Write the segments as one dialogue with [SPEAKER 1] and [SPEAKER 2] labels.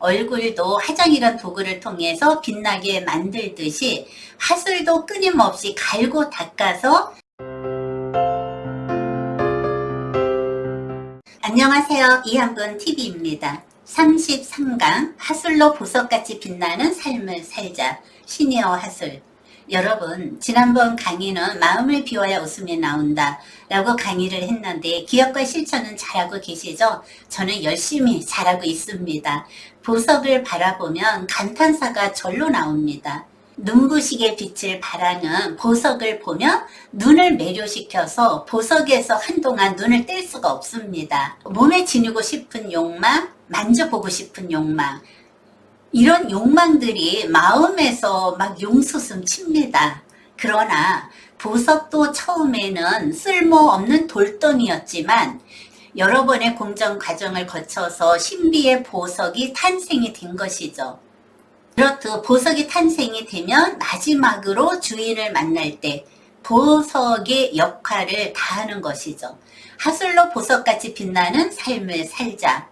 [SPEAKER 1] 얼굴도 화장이란 도구를 통해서 빛나게 만들듯이 화술도 끊임없이 갈고 닦아서. 안녕하세요. 이한분 TV입니다. 33강 화술로 보석같이 빛나는 삶을 살자, 시니어 화술. 여러분, 지난번 강의는 마음을 비워야 웃음이 나온다 라고 강의를 했는데 기억과 실천은 잘하고 계시죠? 저는 열심히 잘하고 있습니다. 보석을 바라보면 감탄사가 절로 나옵니다. 눈부시게 빛을 발하는 보석을 보면 눈을 매료시켜서 보석에서 한동안 눈을 뗄 수가 없습니다. 몸에 지니고 싶은 욕망, 만져보고 싶은 욕망, 이런 욕망들이 마음에서 막 용수숨 칩니다. 그러나 보석도 처음에는 쓸모없는 돌덩이였지만 여러 번의 공정 과정을 거쳐서 신비의 보석이 탄생이 된 것이죠. 그렇듯 보석이 탄생이 되면 마지막으로 주인을 만날 때 보석의 역할을 다하는 것이죠. 하술로 보석같이 빛나는 삶을 살자.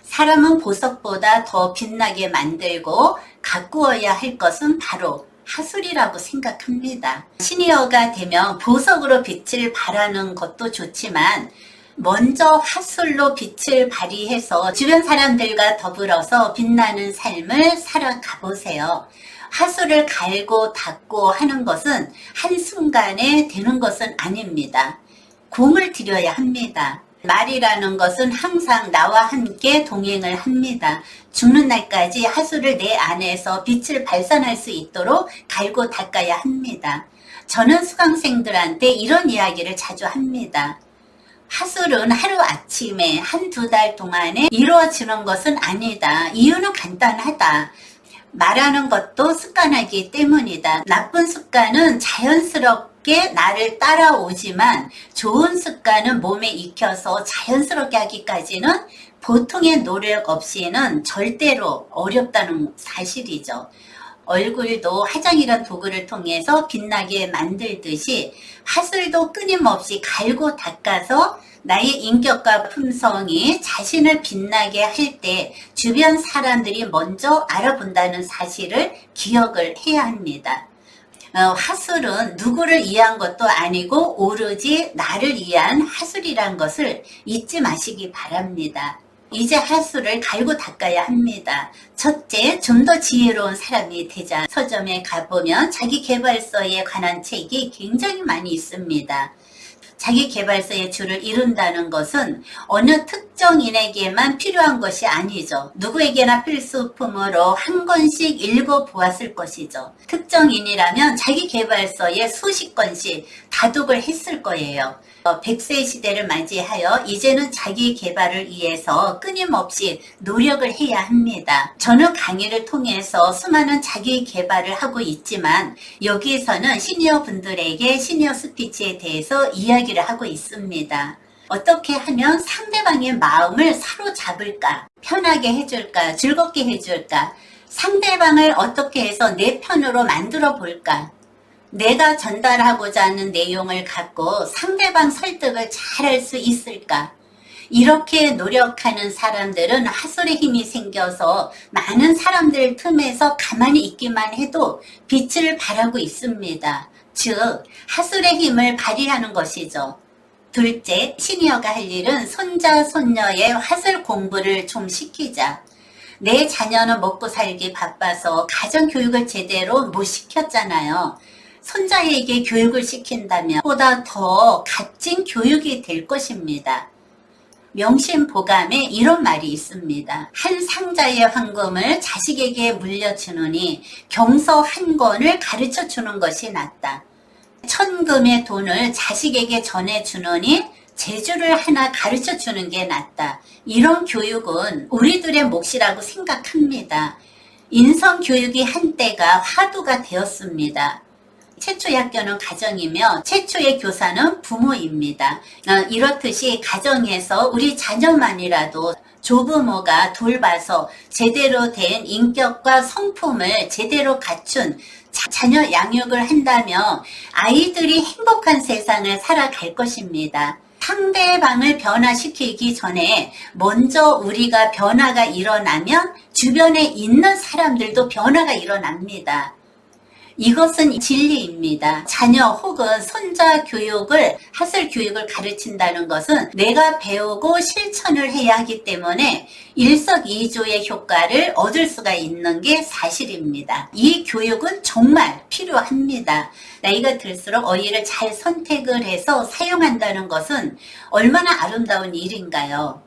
[SPEAKER 1] 사람은 보석보다 더 빛나게 만들고 가꾸어야 할 것은 바로 하술이라고 생각합니다. 시니어가 되면 보석으로 빛을 발하는 것도 좋지만 먼저 하술로 빛을 발휘해서 주변 사람들과 더불어서 빛나는 삶을 살아가 보세요. 하술을 갈고 닦고 하는 것은 한순간에 되는 것은 아닙니다. 공을 들여야 합니다. 말이라는 것은 항상 나와 함께 동행을 합니다. 죽는 날까지 하술을 내 안에서 빛을 발산할 수 있도록 갈고 닦아야 합니다. 저는 수강생들한테 이런 이야기를 자주 합니다. 하술은 하루아침에 한두 달 동안에 이루어지는 것은 아니다. 이유는 간단하다. 말하는 것도 습관이기 때문이다. 나쁜 습관은 자연스럽게 나를 따라오지만 좋은 습관은 몸에 익혀서 자연스럽게 하기까지는 보통의 노력 없이는 절대로 어렵다는 사실이죠. 얼굴도 화장이란 도구를 통해서 빛나게 만들듯이 화술도 끊임없이 갈고 닦아서 나의 인격과 품성이 자신을 빛나게 할 때 주변 사람들이 먼저 알아본다는 사실을 기억을 해야 합니다. 화술은 누구를 위한 것도 아니고 오로지 나를 위한 화술이란 것을 잊지 마시기 바랍니다. 이제 하술을 갈고 닦아야 합니다. 첫째, 좀 더 지혜로운 사람이 되자. 서점에 가보면 자기계발서에 관한 책이 굉장히 많이 있습니다. 자기계발서의 줄을 이룬다는 것은 어느 특정인에게만 필요한 것이 아니죠. 누구에게나 필수품으로 한 권씩 읽어보았을 것이죠. 특정인이라면 자기계발서에 수십 권씩 다독을 했을 거예요. 100세 시대를 맞이하여 이제는 자기 개발을 위해서 끊임없이 노력을 해야 합니다. 저는 강의를 통해서 수많은 자기 개발을 하고 있지만 여기에서는 시니어 분들에게 시니어 스피치에 대해서 이야기를 하고 있습니다. 어떻게 하면 상대방의 마음을 사로잡을까? 편하게 해줄까? 즐겁게 해줄까? 상대방을 어떻게 해서 내 편으로 만들어 볼까? 내가 전달하고자 하는 내용을 갖고 상대방 설득을 잘할 수 있을까? 이렇게 노력하는 사람들은 하술의 힘이 생겨서 많은 사람들 틈에서 가만히 있기만 해도 빛을 발하고 있습니다. 즉, 하술의 힘을 발휘하는 것이죠. 둘째, 시니어가 할 일은 손자, 손녀의 화술 공부를 좀 시키자. 내 자녀는 먹고 살기 바빠서 가정교육을 제대로 못 시켰잖아요. 손자에게 교육을 시킨다면 보다 더 값진 교육이 될 것입니다. 명심보감에 이런 말이 있습니다. 한 상자의 황금을 자식에게 물려주느니 경서 한 권을 가르쳐 주는 것이 낫다. 천금의 돈을 자식에게 전해주느니 재주를 하나 가르쳐 주는 게 낫다. 이런 교육은 우리들의 몫이라고 생각합니다. 인성교육이 한때가 화두가 되었습니다. 최초의 학교는 가정이며 최초의 교사는 부모입니다. 이렇듯이 가정에서 우리 자녀만이라도 조부모가 돌봐서 제대로 된 인격과 성품을 제대로 갖춘 자녀 양육을 한다면 아이들이 행복한 세상을 살아갈 것입니다. 상대방을 변화시키기 전에 먼저 우리가 변화가 일어나면 주변에 있는 사람들도 변화가 일어납니다. 이것은 진리입니다. 자녀 혹은 손자 교육을, 하슬 교육을 가르친다는 것은 내가 배우고 실천을 해야 하기 때문에 일석이조의 효과를 얻을 수가 있는 게 사실입니다. 이 교육은 정말 필요합니다. 나이가 들수록 어휘를 잘 선택을 해서 사용한다는 것은 얼마나 아름다운 일인가요?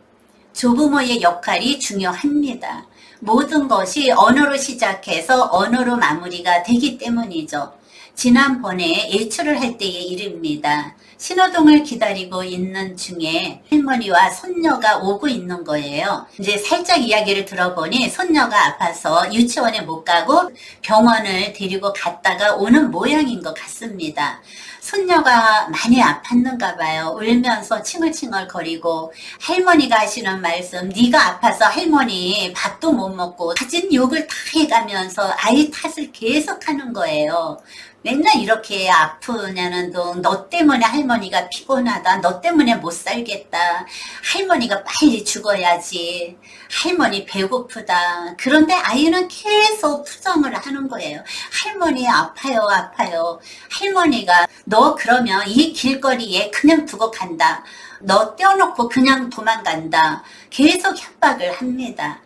[SPEAKER 1] 조부모의 역할이 중요합니다. 모든 것이 언어로 시작해서 언어로 마무리가 되기 때문이죠. 지난번에 예출을 할 때의 일입니다. 신호등을 기다리고 있는 중에 할머니와 손녀가 오고 있는 거예요. 이제 살짝 이야기를 들어보니 손녀가 아파서 유치원에 못 가고 병원을 데리고 갔다가 오는 모양인 것 같습니다. 손녀가 많이 아팠는가 봐요. 울면서 칭얼칭얼 거리고 할머니가 하시는 말씀, 네가 아파서 할머니 밥도 못 먹고 가진 욕을 다 해가면서 아이 탓을 계속하는 거예요. 맨날 이렇게 아프냐는 둥, 너 때문에 할머니가 피곤하다, 너 때문에 못 살겠다, 할머니가 빨리 죽어야지, 할머니 배고프다. 그런데 아이는 계속 투정을 하는 거예요. 할머니 아파요 아파요. 할머니가 너 그러면 이 길거리에 그냥 두고 간다, 너 떼어놓고 그냥 도망간다, 계속 협박을 합니다.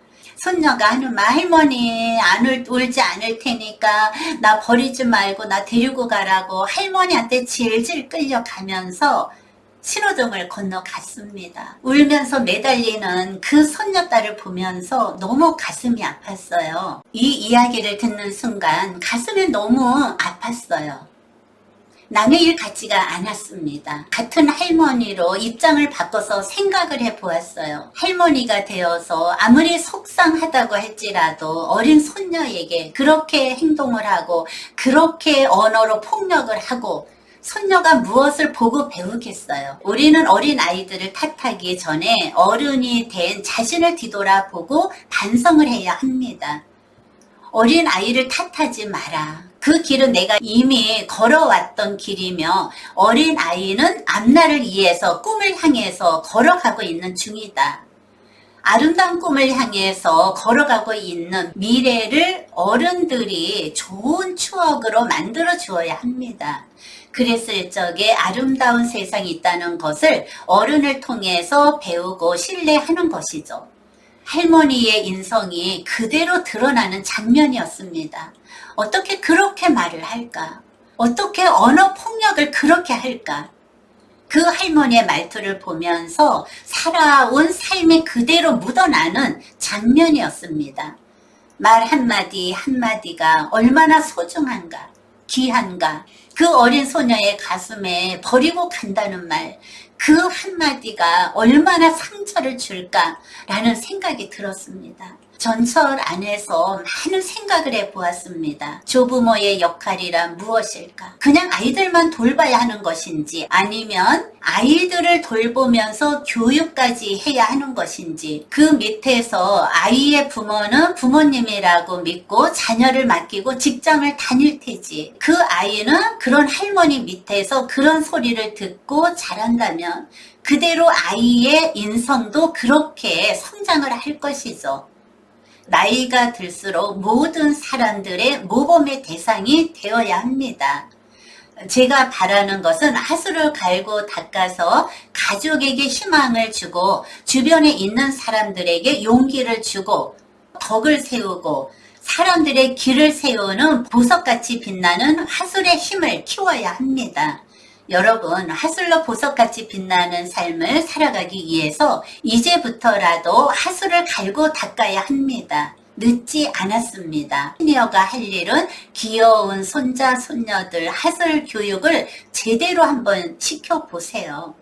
[SPEAKER 1] 손녀가 하는 말, 할머니 울지 않을 테니까 나 버리지 말고 나 데리고 가라고 할머니한테 질질 끌려가면서 신호등을 건너갔습니다. 울면서 매달리는 그 손녀딸을 보면서 너무 가슴이 아팠어요. 이 이야기를 듣는 순간 가슴이 너무 아팠어요. 남의 일 같지가 않았습니다. 같은 할머니로 입장을 바꿔서 생각을 해보았어요. 할머니가 되어서 아무리 속상하다고 할지라도 어린 손녀에게 그렇게 행동을 하고 그렇게 언어로 폭력을 하고 손녀가 무엇을 보고 배우겠어요. 우리는 어린 아이들을 탓하기 전에 어른이 된 자신을 뒤돌아보고 반성을 해야 합니다. 어린 아이를 탓하지 마라. 그 길은 내가 이미 걸어왔던 길이며 어린 아이는 앞날을 위해서 꿈을 향해서 걸어가고 있는 중이다. 아름다운 꿈을 향해서 걸어가고 있는 미래를 어른들이 좋은 추억으로 만들어 주어야 합니다. 그랬을 적에 아름다운 세상이 있다는 것을 어른을 통해서 배우고 신뢰하는 것이죠. 할머니의 인성이 그대로 드러나는 장면이었습니다. 어떻게 그렇게 말을 할까? 어떻게 언어 폭력을 그렇게 할까? 그 할머니의 말투를 보면서 살아온 삶이 그대로 묻어나는 장면이었습니다. 말 한마디 한마디가 얼마나 소중한가, 귀한가. 그 어린 소녀의 가슴에 버리고 간다는 말, 그 한마디가 얼마나 상처를 줄까라는 생각이 들었습니다. 전철 안에서 많은 생각을 해보았습니다. 조부모의 역할이란 무엇일까? 그냥 아이들만 돌봐야 하는 것인지, 아니면 아이들을 돌보면서 교육까지 해야 하는 것인지, 그 밑에서 아이의 부모는 부모님이라고 믿고 자녀를 맡기고 직장을 다닐 테지, 그 아이는 그런 할머니 밑에서 그런 소리를 듣고 자란다면 그대로 아이의 인성도 그렇게 성장을 할 것이죠. 나이가 들수록 모든 사람들의 모범의 대상이 되어야 합니다. 제가 바라는 것은 하수를 갈고 닦아서 가족에게 희망을 주고 주변에 있는 사람들에게 용기를 주고 덕을 세우고 사람들의 길을 세우는 보석같이 빛나는 하술의 힘을 키워야 합니다. 여러분, 하술로 보석같이 빛나는 삶을 살아가기 위해서 이제부터라도 하술을 갈고 닦아야 합니다. 늦지 않았습니다. 시니어가 할 일은 귀여운 손자, 손녀들 하술 교육을 제대로 한번 시켜보세요.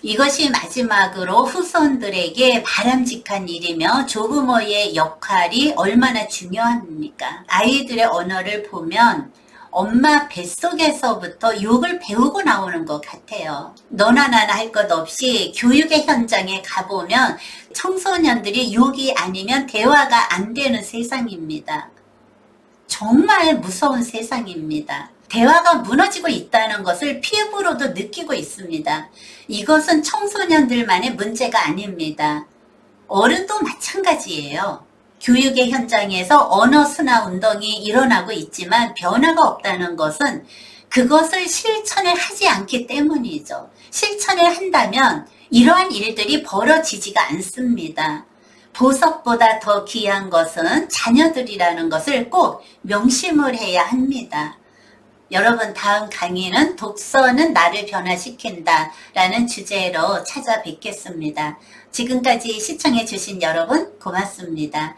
[SPEAKER 1] 이것이 마지막으로 후손들에게 바람직한 일이며 조부모의 역할이 얼마나 중요합니까? 아이들의 언어를 보면 엄마 뱃속에서부터 욕을 배우고 나오는 것 같아요. 너나 나나 할 것 없이 교육의 현장에 가보면 청소년들이 욕이 아니면 대화가 안 되는 세상입니다. 정말 무서운 세상입니다. 대화가 무너지고 있다는 것을 피부로도 느끼고 있습니다. 이것은 청소년들만의 문제가 아닙니다. 어른도 마찬가지예요. 교육의 현장에서 언어 순화 운동이 일어나고 있지만 변화가 없다는 것은 그것을 실천을 하지 않기 때문이죠. 실천을 한다면 이러한 일들이 벌어지지가 않습니다. 보석보다 더 귀한 것은 자녀들이라는 것을 꼭 명심을 해야 합니다. 여러분, 다음 강의는 독서는 나를 변화시킨다 라는 주제로 찾아뵙겠습니다. 지금까지 시청해 주신 여러분 고맙습니다.